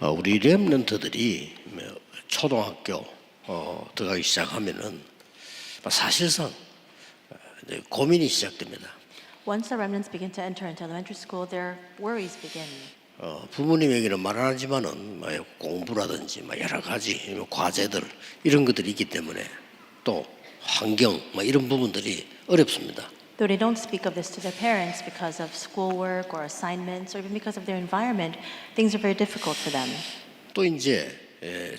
우리 렘넌트들이 초등학교 들어가기 시작하면은 사실상 이제 고민이 시작됩니다. Once the remnants begin to enter into elementary school, their worries begin. 부모님에게는 말 안 하지만은 공부라든지 여러 가지 과제들 이런 것들이 있기 때문에 또 환경 이런 부분들이 어렵습니다. Though they don't speak of this to their parents because of schoolwork or assignments or even because of their environment, things are very difficult for them. 또 이제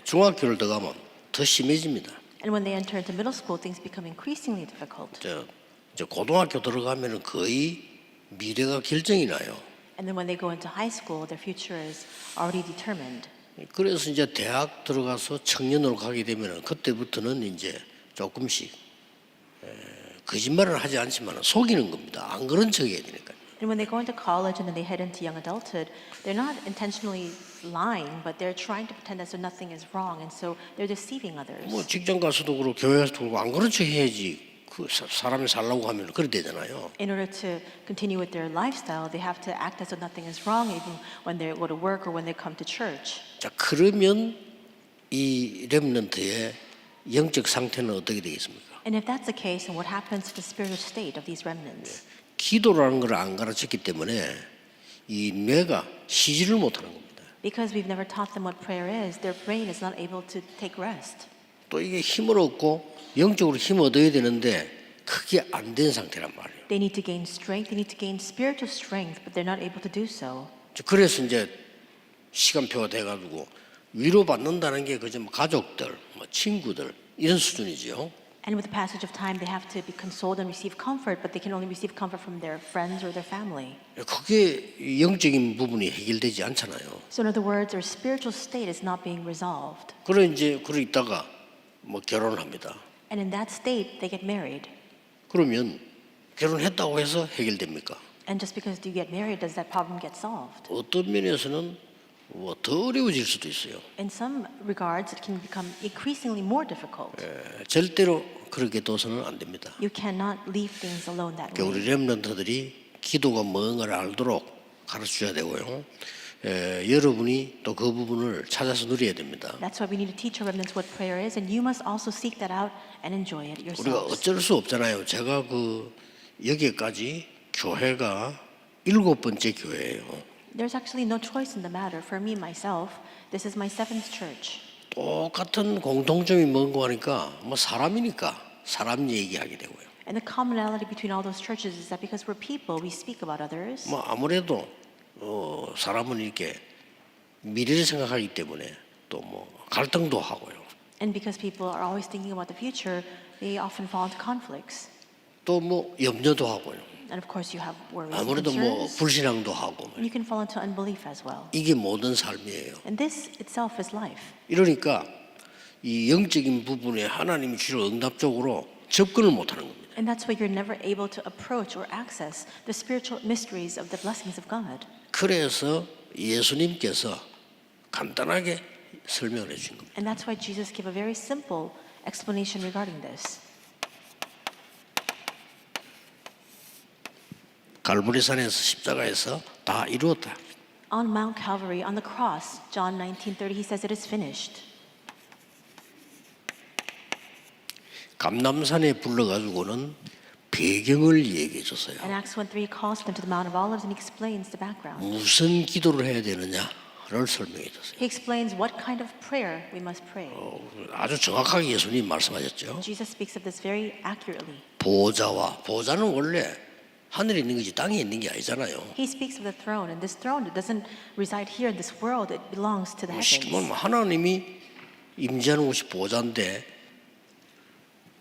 중학교를 들어가면 더 심해집니다. And when they enter into middle school, things become increasingly difficult. 이제 고등학교 들어가면은 거의 미래가 결정이 나요. And then when they go into high school, their future is already determined. 그래서 이제 대학 들어가서 청년으로 가게 되면은 그때부터는 이제 조금씩 거짓말을 하지 않지만 속이는 겁니다. 안 그런 척해야 되니까. And when they go into college and then they head into young adulthood, they're not intentionally lying, but they're trying to pretend as though nothing is wrong, and so they're deceiving others. 직장 가서도 그렇고 교회 가서도 그렇고 안 그런 척 해야지 그 사람이 살라고 하면 그래 되잖아요. In order to continue with their lifestyle, they have to act as though nothing is wrong, even when they go to work or when they come to church. 자, 그러면 이 렘넌트의 영적 상태는 어떻게 되겠습니까? And if that's the case, then what happens to the spiritual state of these remnants? 기도라는 걸 안 가르쳤기 때문에 이 뇌가 쉬지를 못하는 겁니다. Because we've never taught them what prayer is, their brain is not able to take rest. 또 이게 힘을 얻고 영적으로 힘을 얻어야 되는데 그게 안 된 상태란 말이에요. They need to gain strength, they need to gain spiritual strength, but they're not able to do so. 그래서 이제 시간표가 돼가지고 위로받는다는 게 그저 가족들, 친구들 이런 수준이죠. And with the passage of time, they have to be consoled and receive comfort, but they can only receive comfort from their friends or their family. 그게 영적인 부분이 해결되지 않잖아요. So in other words, their spiritual state is not being resolved. 그래 이제 있다가 결혼을 합니다. And in that state, they get married. 그러면 결혼했다고 해서 해결됩니까? And just because you get married, does that problem get solved? 어떤 면에서는 더 어려워질 수도 있어요. In some regards, it can become increasingly more difficult. 절대로 그렇게 둬서는 안 됩니다. You cannot leave things alone that way. 우리 렘넌트들이 기도가 뭔가를 알도록 가르쳐줘야 되고요. 여러분이 또 그 부분을 찾아서 누려야 됩니다. That's why we need to teach our remnants what prayer is, and you must also seek that out and enjoy it 우리가 yourselves. 어쩔 수 없잖아요. 제가 여기까지 교회가 7번째 교회예요. There's actually no choice in the matter. For me, myself, this is my 7th church. 똑같은 공통점이 뭔가 하니까 사람이니까 사람 얘기하게 되고요. And the commonality between all those churches is that because we're people, we speak about others. 아무래도 사람은 이렇게 미래를 생각하기 때문에 또 갈등도 하고요. And because people are always thinking about the future, they often fall into conflicts. 또 염려도 하고요. And of course, you have worries and 아무래도 concerns. 불신앙도 하고 And you can fall into unbelief as well. 이게 모든 삶이에요. And this itself is life. 이러니까 이 영적인 부분에 하나님이 주는 응답적으로 접근을 못하는 겁니다. And that's why you're never able to approach or access the spiritual mysteries of the blessings of God. 그래서 예수님께서 간단하게 설명을 해주신 겁니다. And that's why Jesus gave a very simple explanation regarding this. 갈보리산에서 십자가에서 다 이루었다. On Mount Calvary, on the cross, John 19:30, he says it is finished. 감람산에 불러가지고는 배경을 얘기해 줬어요. And Acts 1:3 calls them to the Mount of Olives and he explains the background. 무슨 기도를 해야 되느냐를 설명해 줬어요. He explains what kind of prayer we must pray. 아주 정확하게 예수님 말씀하셨죠. Jesus speaks of this very accurately. 보좌는 원래 하늘에 있는 거지 땅에 있는 게 아니잖아요. He speaks of the throne, and this throne doesn't reside here in this world. It belongs to the 쉽게 말하면 heavens. 하나님이 임재하는 곳이 보좌인데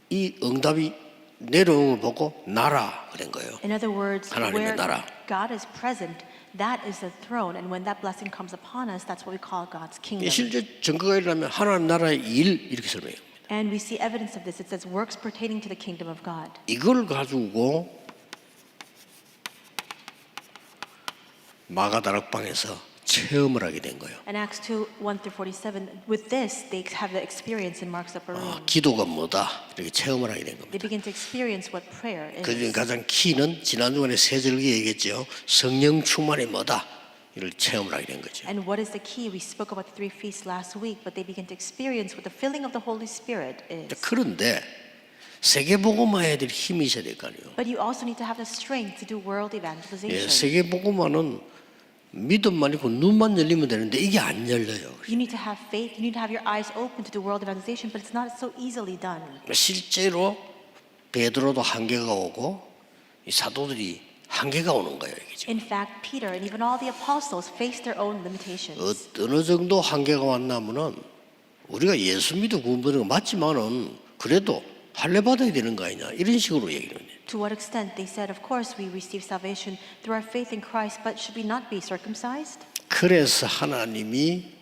이 응답이 내려오는 걸 보고 나라 그런 거예요. In other words, 하나님의 where 나라. God is present, that is the throne, and when that blessing comes upon us, that's what we call God's kingdom. 실제 증거가 일어나면 하나님 나라의 일 이렇게 설명해요. And we see evidence of this. It says works pertaining to the kingdom of God. 이걸 가지고 마가다락방에서 체험을 하게 된 거예요. In Acts 2:1-47, with this, they have the experience in Mark's upper room. 기도가 뭐다 이렇게 체험을 하게 된 겁니다. They begin to experience what prayer 그 중에 is. 가장 키는 지난 주간에 세 절기 얘기했죠. 성령 충만이 뭐다. 이를 체험을 하게 된 거죠. And what is the key? We spoke about the three feasts last week, but they begin to experience what the filling of the Holy Spirit is. 그런데 세계복음화해야 될 힘이 있어야 될 거 아니에요. But you also need to have the strength to do world 예, evangelization. 세계복음화는 믿음만 있고 눈만 열리면 되는데 이게 안 열려요. You need to have faith, you need to have your eyes open to do world evangelization, but it's not so easily done. 실제로 베드로도 한계가 오고 이 사도들이 한계가 오는 거예요. 이게 지금. In fact, Peter and even all the apostles faced their own limitations. 어느 정도 한계가 왔냐면은 우리가 예수 믿어 구원받는 거 맞지만은 그래도 할례 받아야 되는 거 아니냐 이런 식으로 얘기를 해요. To what extent? They said, of course, we receive salvation through our faith in Christ, but should we not be circumcised? 그래서 하나님이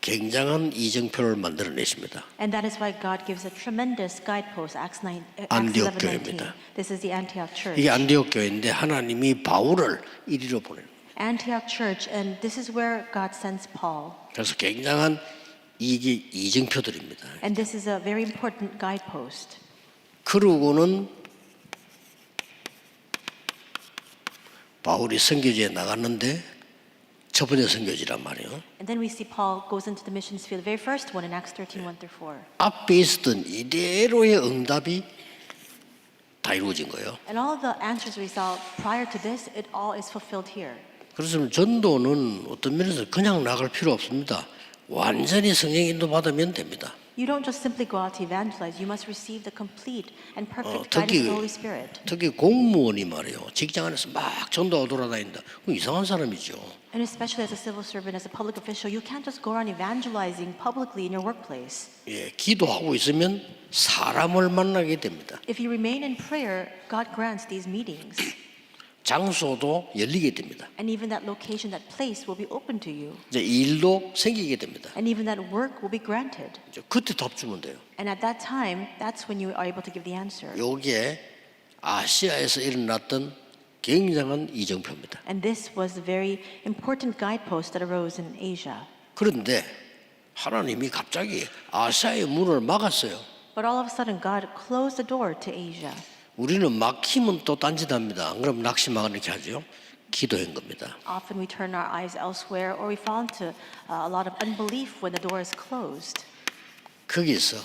굉장한 이정표를 만들어내십니다. And that is why God gives a tremendous guidepost, Acts 안디옥 11:19. 교회입니다. This is the Antioch Church. 이게 안디옥 교회인데 하나님이 바울을 이리로 보내요. Antioch Church, and this is where God sends Paul. 그래서 굉장한 이게 이정표들입니다. And this is a very important guidepost. 그러고는 바울이 선교지에 나갔는데 첫 번째 선교지란 말이에요. And then we see Paul goes into the missions field, the very first one in Acts 13:1-4. 앞에 있었던 이대로의 응답이 다 이루어진 거예요. And all of the answers we saw prior to this, it all is fulfilled here. 그래서 전도는 어떤 면에서 그냥 나갈 필요 없습니다. 완전히 성령 인도 받으면 됩니다. You don't just simply go out to evangelize. You must receive the complete and perfect guidance of the Holy Spirit. 특히 공무원이 말이에요. 직장 안에서 막 전도하고 돌아다닌다. 그럼 이상한 사람이죠. And especially as a civil servant, as a public official, you can't just go around evangelizing publicly in your workplace. 예, 기도하고 있으면 사람을 만나게 됩니다. If you remain in prayer, God grants these meetings. 장소도 열리게 됩니다. And even that location, that place will be open to you. 이제 일도 생기게 됩니다. And even that work will be granted. 이제 그때 답 주면 돼요. And at that time, that's when you are able to give the answer. 요게 아시아에서 일어났던 굉장한 이정표입니다. And this was a very important guidepost that arose in Asia. 그런데 하나님이 갑자기 아시아의 문을 막았어요. But all of a sudden, God closed the door to Asia. 우리는 막히면 또 딴짓합니다. 안 그러면 낙심하고 이렇게 하죠. 기도한 겁니다. Often we turn our eyes elsewhere or we fall into a lot of unbelief when the door is closed. 거기서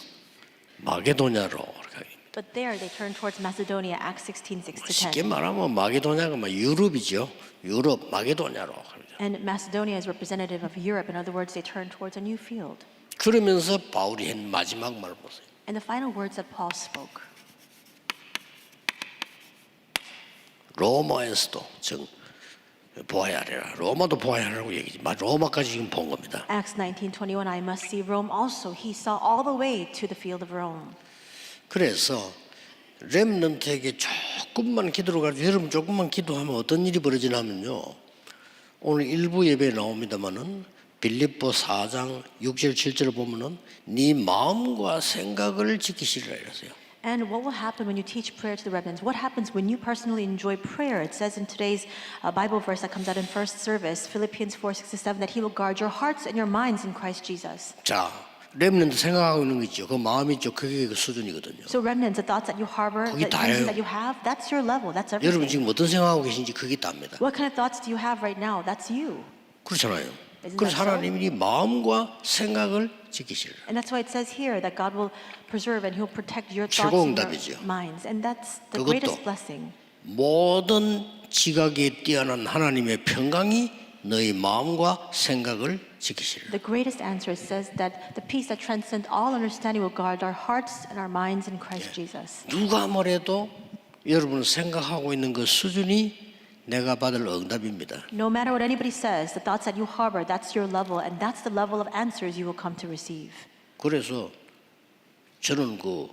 마게도냐로 이렇게 But there they turn towards Macedonia, Acts 16:6-10. 쉽게 말하면 마게도냐가 막 유럽이죠. 유럽 마게도냐로. And Macedonia is representative of Europe. In other words, they turn towards a new field. 그러면서 바울이 한 마지막 말 보세요. And the final words that Paul spoke. 로마에서도 보아야 하리라. 로마도 보아야 하라고 얘기지. 로마까지 지금 본 겁니다. Acts 19:21, I must see Rome also. He saw all the way to the field of Rome. 그래서 렘넌트에게 조금만 기도를 가지고 여러분 조금만 기도하면 어떤 일이 벌어지냐면요. 오늘 일부 예배에 나옵니다마는 빌립보 4장 6절 7절을 보면은 네 마음과 생각을 지키시리라 이랬어요. And what will happen when you teach prayer to the remnants? What happens when you personally enjoy prayer? It says in today's Bible verse that comes out in first service, Philippians 4:6-7, that He will guard your hearts and your minds in Christ Jesus. 자, 렘넌트 생각하고 있는 거 있죠. 그 마음이 있죠. 그게 그 수준이거든요. So remnants, the thoughts that you harbor, 거기 the 다예요. vision that you have, that's your level. That's 여러분 everything. 지금 어떤 생각하고 계신지 그게 답니다. What kind of thoughts do you have right now? That's you. 그렇잖아요. Isn't 그래서 that so? 하나님이 마음과 생각을 지키시리라. And that's why it says here that God will preserve and He'll protect your thoughts 최고 and 응답이죠. your minds. And that's the 그것도 greatest blessing. 모든 지각에 뛰어난 하나님의 평강이 너희 마음과 생각을 지키시리라. The greatest answer says that the peace that transcends all understanding will guard our hearts and our minds in Christ Jesus. 누가 뭐래도 여러분 생각하고 있는 그 수준이 내가 받을 응답입니다. No matter what anybody says, the thoughts that you harbor, that's your level, and that's the level of answers you will come to receive. 그래서 저는 그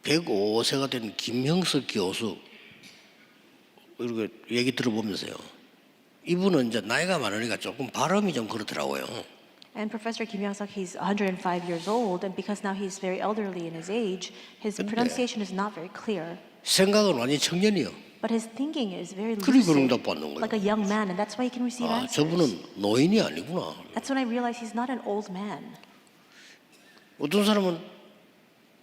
105세가 된 김형석 교수 이렇게 얘기 들어보면서요. 이분은 이제 나이가 많으니까 조금 발음이 좀 그렇더라고요. And Professor Kim Young-suk, he's 105 years old, and because now he's very elderly in his age, his pronunciation is not very clear. 생각은 완전히 청년이요. But his thinking is very 그리 그런 lucid, 응답 받는 거예요. like a young man, and that's why he can receive 아, answers. 저분은 노인이 아니구나. That's when I realized he's not an old man. 어떤 사람은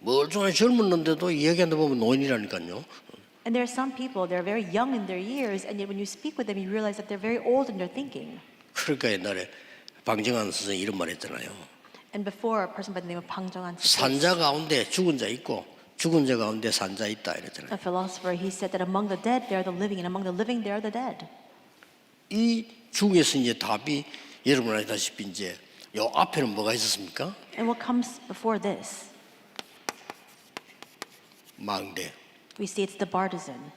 멀쩡하게 젊었는데도 이야기한다 보면 노인이라니까요. And there are some people, they're very young in their years, and yet when you speak with them, you realize that they're very old in their thinking. 그러니까 옛날에 방정환 선생이 이런 말 했잖아요. And before, a person by the name of Bang Jong-un, 산자 가운데 죽은 자 있고 죽은 자 가운데 산자 있다 이랬잖아요. a philosopher, he said that among the dead, there are the living, and among the living, there are the dead. 이 중에서 이제 답이 여러분 아시다시피 이제 요 앞에는 뭐가 있었습니까? And what comes before this? 망대. We see it's the bartizan.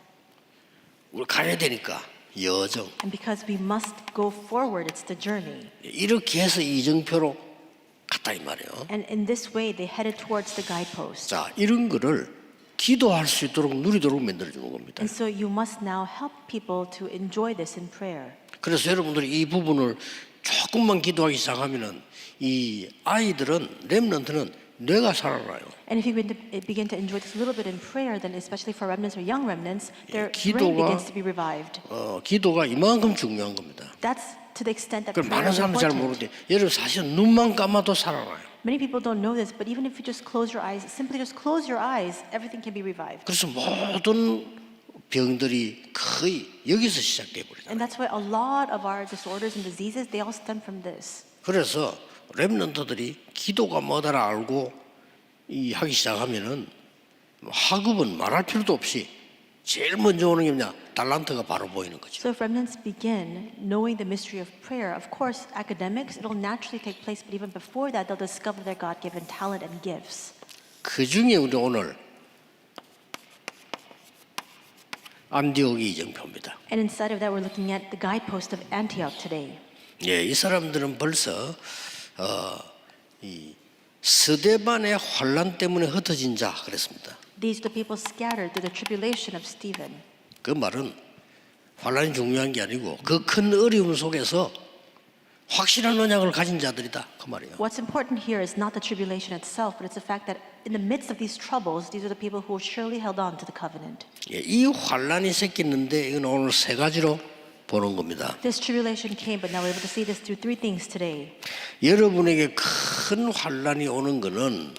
우리 가야 되니까 여정. And because we must go forward, it's the journey. 이렇게 해서 이정표로 갔다 이 말이에요. And in this way, they headed towards the guidepost. 자, 이런 거를 기도할 수 있도록 누리도록 만들어주는 겁니다. And so you must now help people to enjoy this in prayer. 그래서 여러분들이 이 부분을 조금만 기도하기 시작하면은 이 아이들은 렘넌트는 뇌가 살아나요. And if you begin to enjoy this a little bit in prayer, then especially for remnants or young remnants, their brain 기도가- begins to be revived. 기도가 이만큼 중요한 겁니다. That's to the extent that 그걸 prayer 많은 is 사람들이 잘 important. 모르는데 여러분 사실 눈만 감아도 살아나요. Many people don't know this, but even if you just close your eyes, simply just close your eyes, everything can be revived. 그래서 모든 병들이 거의 여기서 시작돼 버리죠. And that's why a lot of our disorders and diseases, they all stem from this. 그래서 렘넌트들이 기도가 뭐다라 알고 이 하기 시작하면은 학업은 말할 필요도 없이 제일 먼저 오는 게 뭐냐? 달란트가 바로 보이는 거죠. So if remnants begin knowing the mystery of prayer, of course, academics, it'll naturally take place, but even before that, they'll discover their God-given talent and gifts. 그 중에 우리 오늘 안디옥이 이정표입니다. And inside of that, we're looking at the guidepost of Antioch today. 예, 이 사람들은 벌써 이 스데반의 환란 때문에 흩어진 자 그랬습니다. These are the people scattered through the tribulation of Stephen. 그 말은 환란이 중요한 게 아니고 그 큰 어려움 속에서 확실한 언약을 가진 자들이다 그 말이에요. What's important here is not the tribulation itself, but it's the fact that in the midst of these troubles, these are the people who surely held on to the covenant. 예, 이 환란이 섞이는데 이건 오늘 세 가지로 보는 겁니다. This tribulation came, but now we're able to see this through three things today. 여러분에게 큰 환란이 오는 것은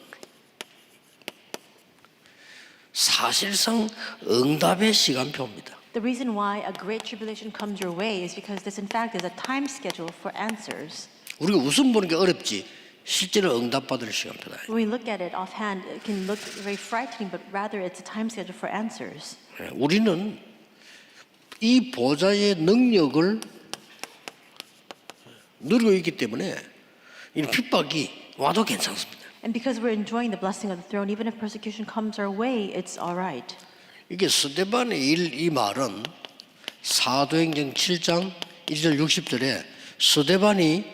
사실상 응답의 시간표입니다. The reason why a great tribulation comes your way is because this, in fact, is a time schedule for answers. 우리가 웃음 보는 게 어렵지 실제로 응답받을 시간표다. When we look at it offhand, it can look very frightening, but rather it's a time schedule for answers. 예, 우리는 이 보좌의 능력을 누리고 있기 때문에 이 핍박이 와도 괜찮습니다. And because we're enjoying the blessing of the throne, even if persecution comes our way, it's all right. 이게 스데반의 일 이 말은 사도행전 7장 1절 60절에 스데반이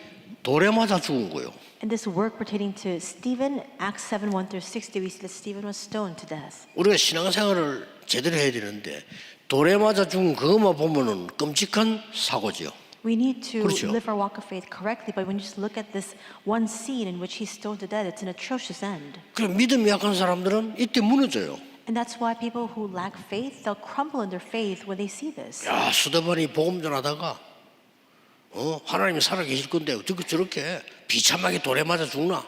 돌에 맞아 죽은 거예요. And this work pertaining to Stephen, Acts 7, 1 through 60, we see that Stephen was stoned to death. 우리가 신앙생활을 제대로 해야 되는데 돌에 맞아 죽은 그것만 보면은 끔찍한 사고지요. We need to 그렇죠. live our walk of faith correctly, but when you just look at this one scene in which he's stoned to death, it's an atrocious end. 그 믿음이 약한 사람들은 이때 무너져요. And that's why people who lack faith, they'll crumble in their faith when they see this. 야, 스데반이 복음 전하다가 하나님이 살아계실 건데 어떻게 저렇게 비참하게 돌에 맞아 죽나?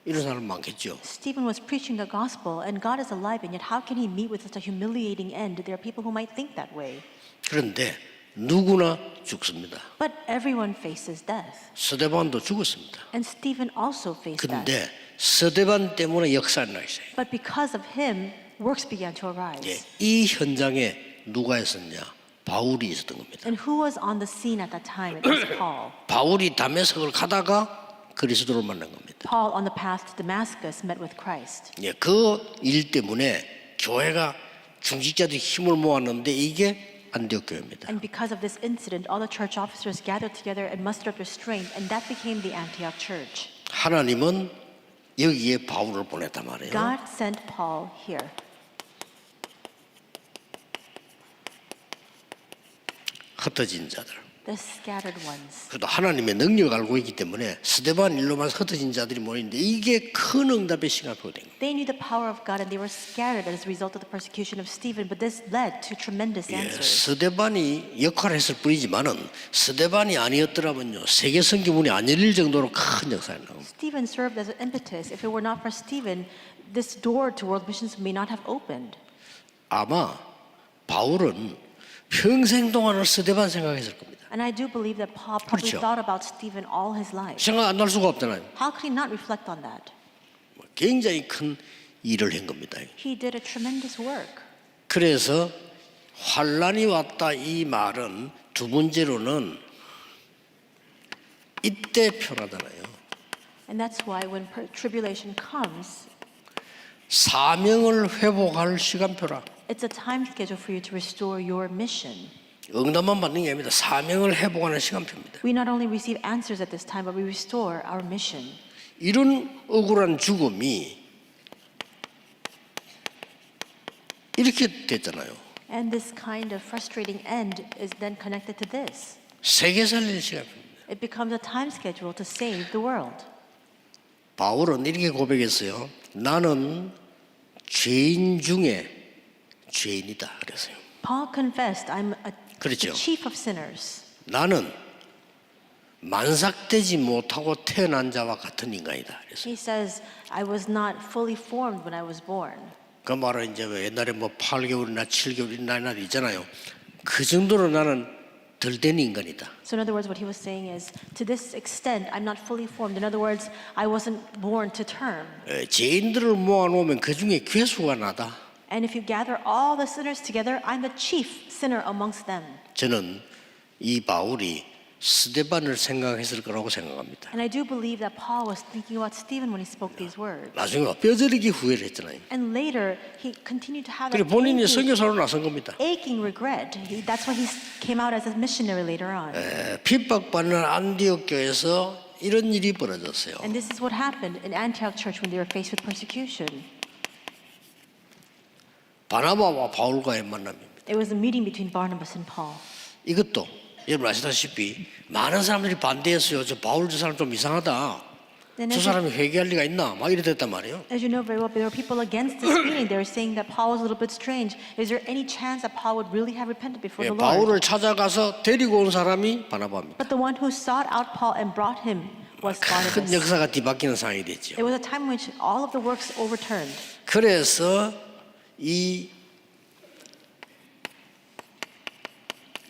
이런 사람 많겠죠. Stephen was preaching the gospel, and God is alive, and yet how can he meet with such a humiliating end? There are people who might think that way. 그런데 누구나 죽습니다. But everyone faces death. 스데반도 죽었습니다. And Stephen also faced death. 근데 스데반 때문에 역사가 나 있어요. But because of him, works began to arise. 예, 이 현장에 누가 있었냐? 바울이 있었던 겁니다. And who was on the scene at that time? It was Paul. 바울이 다메섹을 가다가 그리스도를 만난 겁니다. Paul, on the path to Damascus, met with Christ. 예, 그 일 때문에 교회가 중직자들이 힘을 모았는데 이게 안디옥 교회입니다. And because of this incident, all the church officers gathered together and mustered up their strength, and that became the Antioch church. 하나님은 여기에 바울을 보냈단 말이에요. God sent Paul here. 흩어진 자들. The scattered ones. 그래도 하나님의 능력을 알고 있기 때문에 스데반 일로만 흩어진 자들이 모이는데 이게 큰 응답의 시간표가 된 거예요. They knew the power of God and they were scattered as a result of the persecution of Stephen, but this led to tremendous 예, answers. 스데반이 역할을 했을 뿐이지만은 스데반이 아니었더라면요 세계 선교문이 안 열릴 정도로 큰 역사가 나옵니다. Stephen served as an impetus. If it were not for Stephen, this door to world missions may not have opened. 아마 바울은 평생 동안을 스데반 생각했을 겁니다. And I do believe that Paul probably 그렇죠. thought about Stephen all his life. 생각 안 날 수가 없잖아요. How could he not reflect on that? 굉장히 큰 일을 한 겁니다. He did a tremendous work. 그래서 환란이 왔다 이 말은 두 번째로는 이때 표라잖아요. And that's why when tribulation comes, 사명을 회복할 시간표라. it's a time schedule for you to restore your mission. 응답만 받는 게 아닙니다. 사명을 회복하는 시간표입니다. We not only receive answers at this time, but we restore our mission. 이런 억울한 죽음이 이렇게 됐잖아요. And this kind of frustrating end is then connected to this. 세계 살릴 시간표입니다. It becomes a time schedule to save the world. 바울은 이렇게 고백했어요. 나는 죄인 중에 죄인이다 그랬어요. Paul confessed, I'm 그렇죠. the chief of sinners. 나는 만삭되지 못하고 태어난 자와 같은 인간이다 그랬어요. He says, I was not fully formed when I was born. 그 말은 이제 옛날에 뭐 8개월이나 7개월이나 있잖아요. 그 정도로 나는 덜 된 인간이다. So in other words, what he was saying is, to this extent, I'm not fully formed. In other words, I wasn't born to term. 죄인들을 모아놓으면 그 중에 괴수가 나다. And if you gather all the sinners together, I'm the chief sinner amongst them. 저는 이 바울이 스데반을 생각했을 거라고 생각합니다. And I do believe that Paul was thinking about Stephen when he spoke these words. 나중에 뼈저리게 후회를 했잖아요. And later, he continued to have 그래 that 본인이 aching, 선교사로 나선 겁니다. aching regret. That's why he came out as a missionary later on. 핍박받는 안디옥 교회에서 이런 일이 벌어졌어요. And this is what happened in Antioch Church when they were faced with persecution. 바나바와 바울과의 만남입니다. It was a meeting between Barnabas and Paul. 이것도 여러분 아시다시피 많은 사람들이 반대했어요. 저 바울 저 사람 좀 이상하다. And 저 as, 사람이 회개할 리가 있나? 막 이랬단 말이에요. as you know very well, there were people against this meeting. They were saying that Paul was a little bit strange. Is there any chance that Paul would really have repented before the Lord? 바울을 찾아가서 데리고 온 사람이 바나바입니다. But the one who sought out Paul and brought him was 큰 Barnabas. 역사가 뒤바뀌는 상황이 됐죠. It was a time in which all of the works overturned. 그래서 이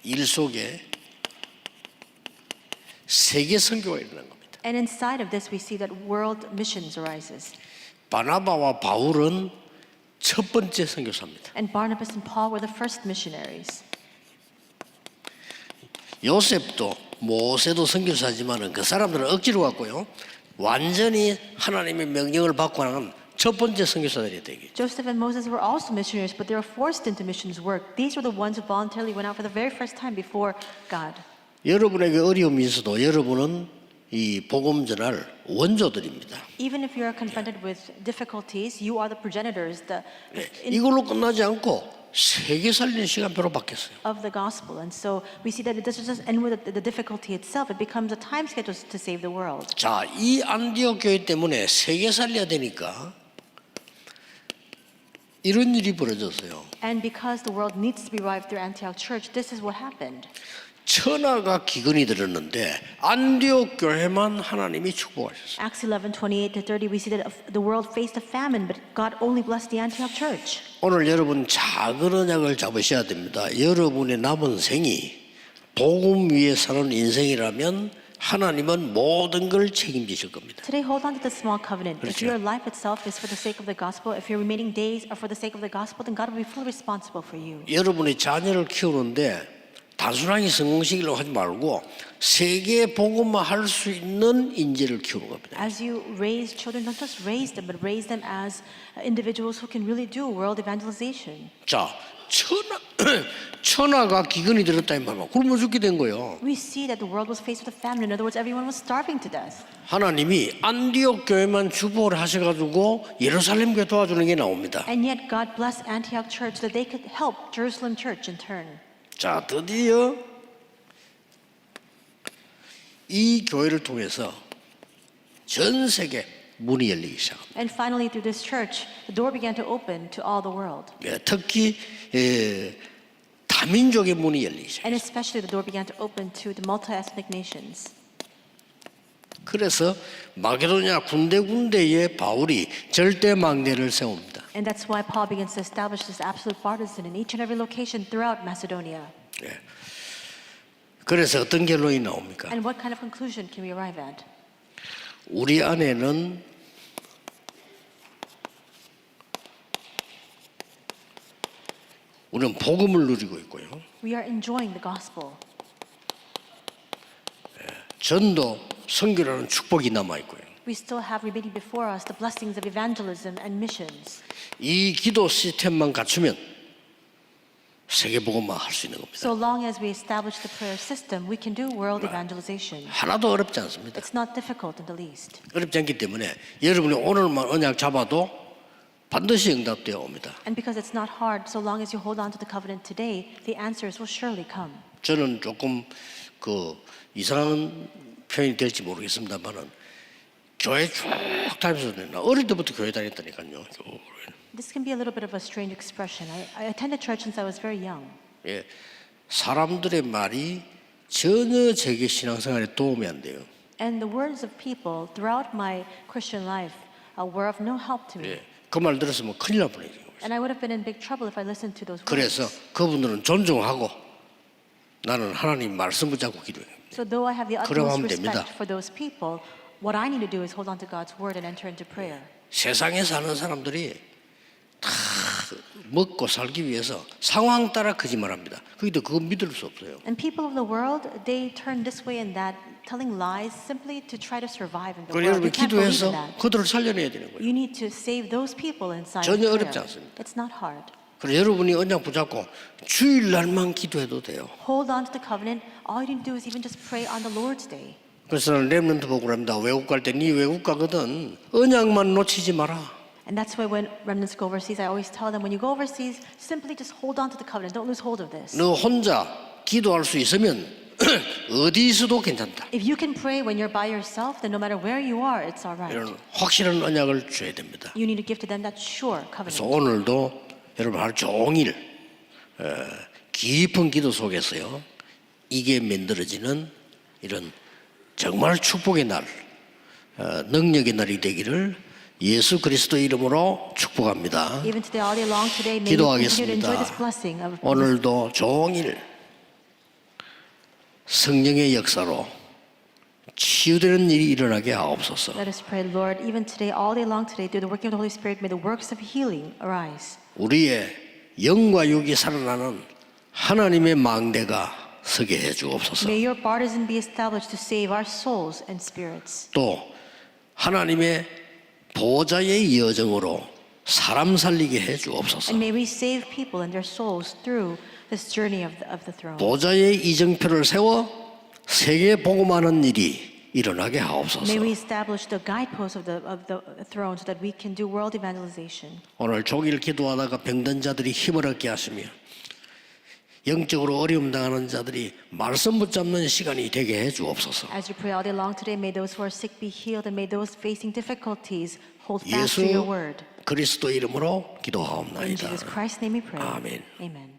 일 속에 세계 선교가 일어난 겁니다. And inside of this, we see that world missions arises. 바나바와 바울은 첫 번째 선교사입니다. And Barnabas and Paul were the first missionaries. 요셉도 모세도 선교사지만은 그 사람들은 억지로 갔고요. 완전히 하나님의 명령을 받고 나간 첫 번째 선교사들이 되겠죠. Joseph and Moses were also missionaries, but they were forced into missions work. These were the ones who voluntarily went out for the very first time before God. 여러분에게 어려움이 있어도 여러분은 이 복음 전할 원조들입니다. Even if you are confronted with difficulties, you are the progenitors 이걸로 끝나지 않고 세계 살리는 시간표로 바뀌었어요. of the gospel. And so we see that it doesn't just end with the difficulty itself. It becomes a time schedule to save the world. 자, 이 안디옥 교회 때문에 세계 살려야 되니까 이런 일이 벌어졌어요. And because the world needs to be revived through Antioch Church, this is what happened. 천하가 기근이 들었는데 안디옥 교회만 하나님이 축복하셨어요. Acts 11:28-30, we see that the world faced a famine, but God only blessed the Antioch Church. 오늘 여러분 작은 언약을 잡으셔야 됩니다. 여러분의 남은 생이 복음 위에 사는 인생이라면 하나님은 모든 걸 책임지실 겁니다. Today, hold on to the small covenant. If 그렇죠. your life itself is for the sake of the gospel, if your remaining days are for the sake of the gospel, then God will be fully responsible for you. 여러분의 자녀를 키우는데 단순하게 성공시키려고 하지 말고 세계 복음만 할 수 있는 인재를 키우는 겁니다. As you raise children, don't just raise them, but raise them as individuals who can really do world evangelization. 자, 천하가 기근이 들었다 이 말이야. 굶어 죽게 된 거예요. We see that the world was faced with a famine. In other words, everyone was starving to death. 하나님이 안디옥 교회만 축복을 하셔가지고 예루살렘 교회 도와주는 게 나옵니다. And yet God blessed Antioch Church so that they could help Jerusalem Church in turn. 자, 드디어 이 교회를 통해서 전 세계 문이 열리기 시작합니다. And finally, through this church, the door began to open to all the world. 특히 다민족의 문이 열리기 시작합니다. And especially the door began to open to the multi-ethnic nations. 그래서 마게도냐 군데군데에 바울이 절대 망대를 세웁니다. And that's why Paul begins to establish this absolute partisan in each and every location throughout Macedonia. 예. 그래서 어떤 결론이 나옵니까? And what kind of conclusion can we arrive at? 우리 안에는 우리는 복음을 누리고 있고요. We are enjoying the gospel. 전도, 선교라는 축복이 남아 있고요. We still have remaining before us the blessings of evangelism and missions. 이 기도 시스템만 갖추면 세계 복음화 할 수 있는 겁니다. So long as we establish the prayer system, we can do world evangelization. 하나도 어렵지 않습니다. It's not difficult in the least. 어렵지 않기 때문에 여러분이 오늘만 언약 잡아도 반드시 응답되어 옵니다. And because it's not hard, so long as you hold on to the covenant today, the answers will surely come. 저는 조금 그 이상한 표현이 될지 모르겠습니다만은 교회 쭉 다니면서 나 어릴 때부터 교회 다녔다니까요. This can be a little bit of a strange expression. I attended church since I was very young. 예, 사람들의 말이 전혀 제게 신앙생활에 도움이 안 돼요. And the words of people throughout my Christian life were of no help to me. 예, 그 말 들었으면 큰일 날 뻔해요. And I would have been in big trouble if I listened to those words. 그래서 그분들은 존중하고 나는 하나님 말씀 붙잡고 기도해요. So though I have the 그럼 utmost 하면 됩니다. respect for those people, what I need to do is hold on to God's word and enter into prayer. 세상에 사는 사람들이 다 먹고 살기 위해서 상황 따라 거짓말합니다. 그런데 그거 믿을 수 없어요. And people of the world, they turn this way and that, telling lies simply to try to survive in the 그래서 world. 여러분 You can't believe 기도해서 in that. 그들을 살려내야 되는 거예요. You need to save those people inside 전혀 of 어렵지 prayer. 않습니다. It's not hard. 그래서 여러분이 언약 붙잡고 주일날만 기도해도 돼요. Hold on to the covenant. All you need to do is even just pray on the Lord's day. 그래서 저는 렘넌트 보고 합니다. 외국 갈 때 네 외국 가거든 언약만 놓치지 마라. And that's why when remnants go overseas, I always tell them, when you go overseas, simply just hold on to the covenant. Don't lose hold of this. 너 혼자 기도할 수 있으면 어디서도 괜찮다. If you can pray when you're by yourself, then no matter where you are, it's all right. 이런 확실한 언약을 줘야 됩니다. You need to give to them that sure 그래서 covenant. 오늘도 여러분 하루 종일 깊은 기도 속에서요 이게 만들어지는 이런 정말 축복의 날, 능력의 날이 되기를 예수 그리스도 이름으로 축복합니다. Even today, all day long today, may you continue to enjoy this 기도하겠습니다. blessing of 오늘도 종일 성령의 역사로 치유되는 일이 일어나게 하옵소서. Let us pray, Lord, even today, all day long today, through the working of the Holy Spirit, may the works of healing arise. 우리의 영과 육이 살아나는 하나님의 망대가 서게 해 주옵소서. May your partisan be established to save our souls and spirits. 또 하나님의 보좌의 여정으로 사람 살리게 해 주옵소서. And may we save people and their souls through this journey of the throne. 보좌의 이정표를 세워 세계 복음하는 일이 일어나게 하옵소서. May we establish the guideposts of the throne so that we can do world evangelization. 오늘 종일 기도하다가 병든 자들이 힘을 얻게 하시며 영적으로 어려움 당하는 자들이 말씀 붙잡는 시간이 되게 해 주옵소서. As you pray all day long today, may those who are sick be healed and may those facing difficulties hold fast 예수 to your word. 그리스도 이름으로 In 기도하옵나이다. Jesus Christ's name we pray. 아멘. Amen.